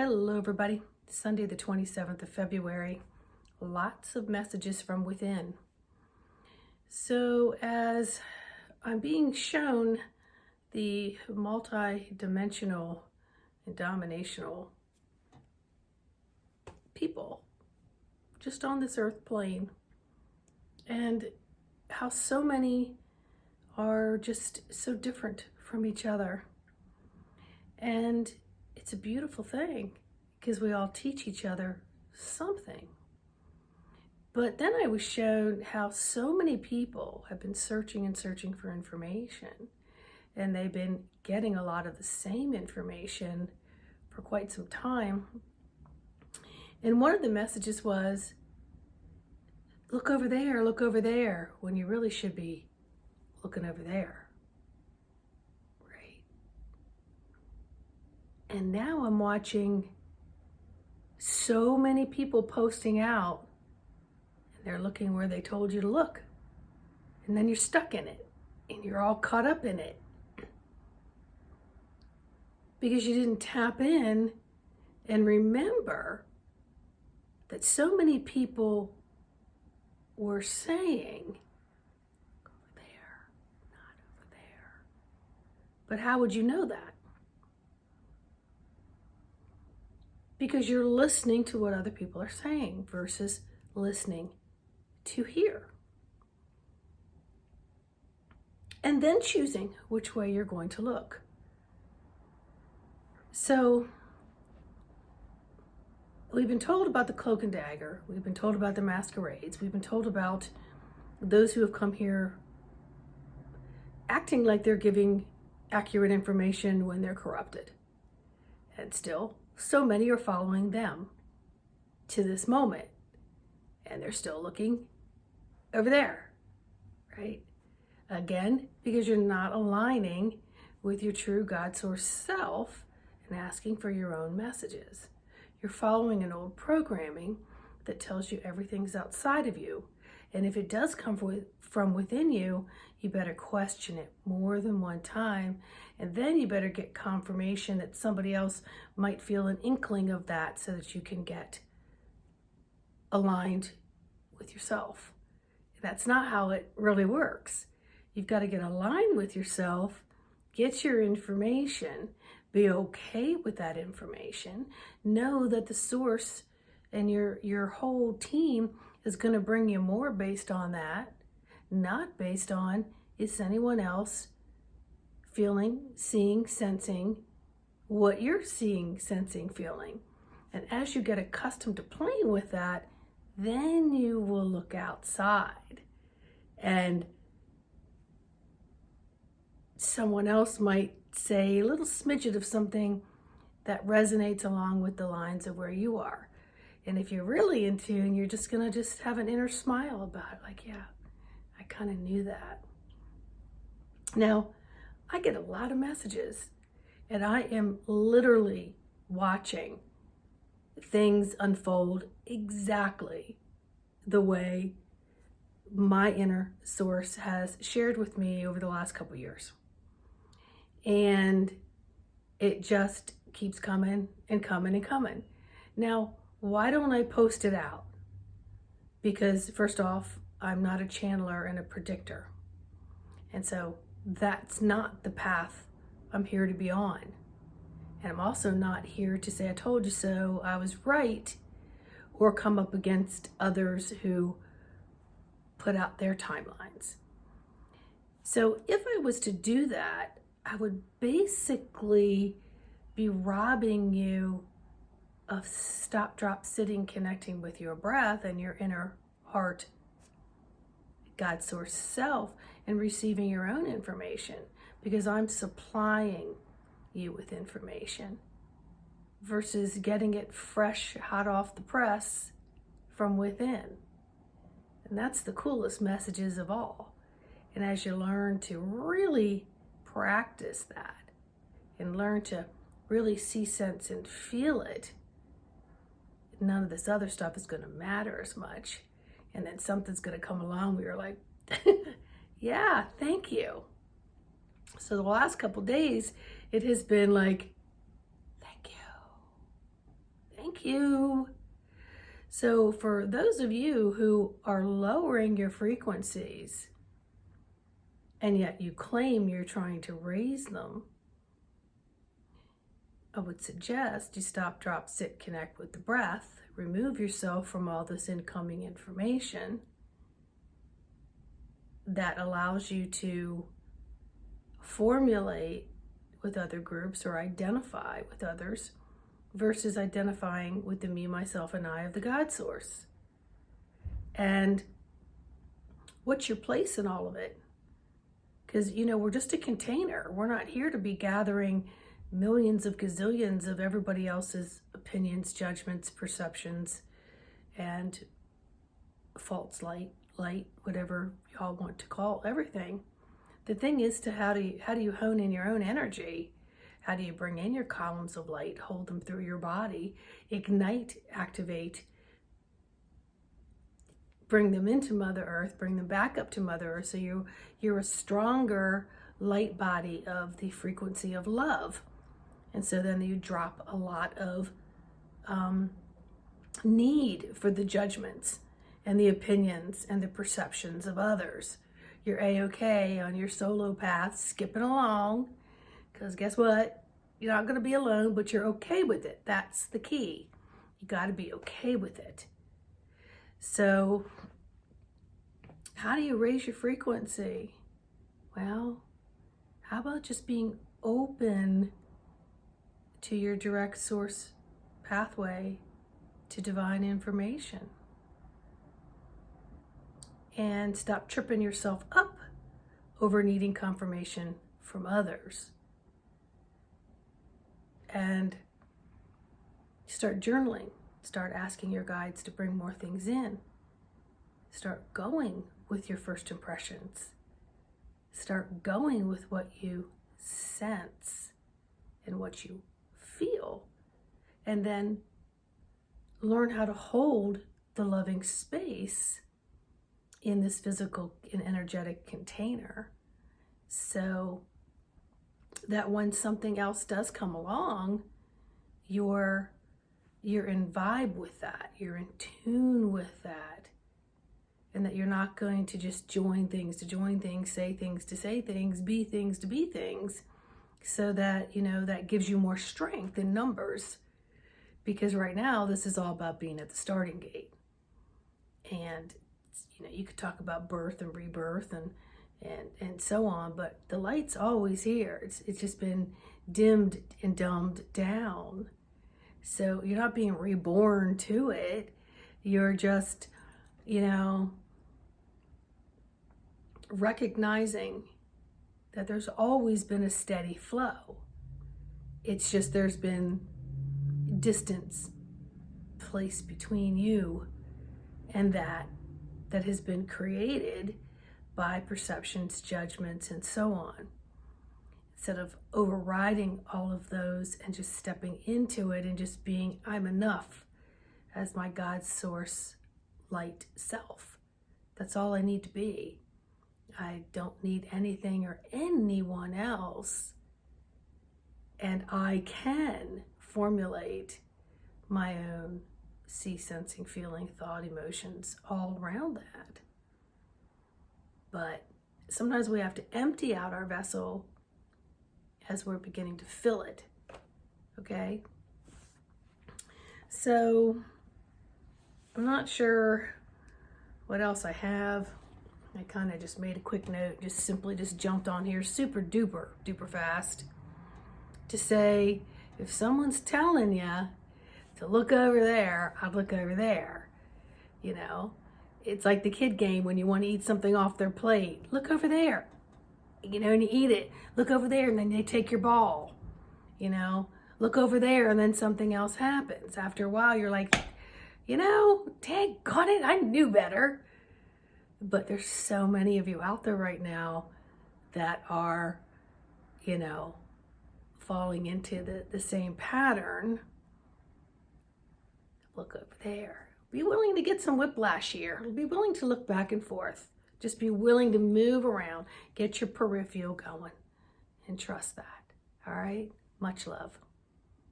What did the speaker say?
Hello, everybody. Sunday, the 27th of February. Lots of messages from within. So, as I'm being shown the multi-dimensional and dominational people just on this earth plane, and how so many are just so different from each other. And it's a beautiful thing because we all teach each other something. But then I was shown how so many people have been searching and searching for information, and they've been getting a lot of the same information for quite some time. And one of the messages was, look over there, when you really should be looking over there. And now I'm watching so many people posting out, and they're looking where they told you to look. And then you're stuck in it, and you're all caught up in it. Because you didn't tap in and remember that so many people were saying, over there, not over there. But how would you know that? Because you're listening to what other people are saying versus listening to hear. And then choosing which way you're going to look. So, we've been told about the cloak and dagger. We've been told about the masquerades. We've been told about those who have come here acting like they're giving accurate information when they're corrupted. And still, so many are following them to this moment, and they're still looking over there, right? Again, because you're not aligning with your true God source self and asking for your own messages. You're following an old programming that tells you everything's outside of you. And if it does come from within you, you better question it more than one time. And then you better get confirmation that somebody else might feel an inkling of that so that you can get aligned with yourself. That's not how it really works. You've got to get aligned with yourself, get your information, be okay with that information, know that the source and your whole team is going to bring you more based on that, not based on is anyone else feeling, seeing, sensing what you're seeing, sensing, feeling. And as you get accustomed to playing with that, then you will look outside and someone else might say a little smidget of something that resonates along with the lines of where you are. And if you're really in tune, you're just going to just have an inner smile about it. Like, yeah, I kind of knew that. Now, I get a lot of messages, and I am literally watching things unfold exactly the way my inner source has shared with me over the last couple of years. And it just keeps coming and coming and coming. Now, why don't I post it out? Because first off, I'm not a channeler and a predictor. And so that's not the path I'm here to be on. And I'm also not here to say, I told you so, I was right, or come up against others who put out their timelines. So if I was to do that, I would basically be robbing you of stop, drop, sitting, connecting with your breath and your inner heart, God source self, and receiving your own information, because I'm supplying you with information versus getting it fresh, hot off the press from within. And that's the coolest messages of all. And as you learn to really practice that and learn to really see, sense, and feel it, none of this other stuff is going to matter as much. And then something's going to come along where you're like, yeah, thank you. So the last couple days, it has been like, thank you. Thank you. So for those of you who are lowering your frequencies, and yet you claim you're trying to raise them, I would suggest you stop, drop, sit, connect with the breath, remove yourself from all this incoming information that allows you to formulate with other groups or identify with others versus identifying with the me, myself, and I of the God source. And what's your place in all of it? Because, we're just a container. We're not here to be gathering millions of gazillions of everybody else's opinions, judgments, perceptions, and false light, whatever y'all want to call everything. The thing is to how do you hone in your own energy? How do you bring in your columns of light, hold them through your body, ignite, activate, bring them into Mother Earth, bring them back up to Mother Earth, so you're a stronger light body of the frequency of love. And so then you drop a lot of need for the judgments and the opinions and the perceptions of others. You're A-okay on your solo path, skipping along, because guess what? You're not going to be alone, but you're okay with it. That's the key. You got to be okay with it. So how do you raise your frequency? Well, how about just being open to your direct source pathway to divine information? And stop tripping yourself up over needing confirmation from others. And start journaling. Start asking your guides to bring more things in. Start going with your first impressions. Start going with what you sense and what you feel. And then learn how to hold the loving space in this physical and energetic container, so that when something else does come along, you're in vibe with that, you're in tune with that, and that you're not going to just join things to join things, say things to say things, be things to be things, so that, that gives you more strength in numbers. Because right now, this is all about being at the starting gate. And, you could talk about birth and rebirth and so on, but the light's always here. It's just been dimmed and dumbed down. So you're not being reborn to it. You're just, recognizing that there's always been a steady flow. It's just there's been distance placed between you and that has been created by perceptions, judgments, and so on. Instead of overriding all of those and just stepping into it and just being, I'm enough as my God source light self. That's all I need to be. I don't need anything or anyone else. And I can formulate my own see, sensing, feeling, thought, emotions all around that. But sometimes we have to empty out our vessel as we're beginning to fill it. Okay? So I'm not sure what else I have. I kind of just made a quick note, just jumped on here super duper fast to say, if someone's telling you to look over there, I'd look over there. It's like the kid game when you want to eat something off their plate. Look over there, and you eat it. Look over there, and then they take your ball. Look over there, and then something else happens. After a while, you're like, dang on it, I knew better. But there's so many of you out there right now that are, falling into the same pattern. Look over there. Be willing to get some whiplash here. Be willing to look back and forth. Just be willing to move around. Get your peripheral going and trust that. All right? Much love.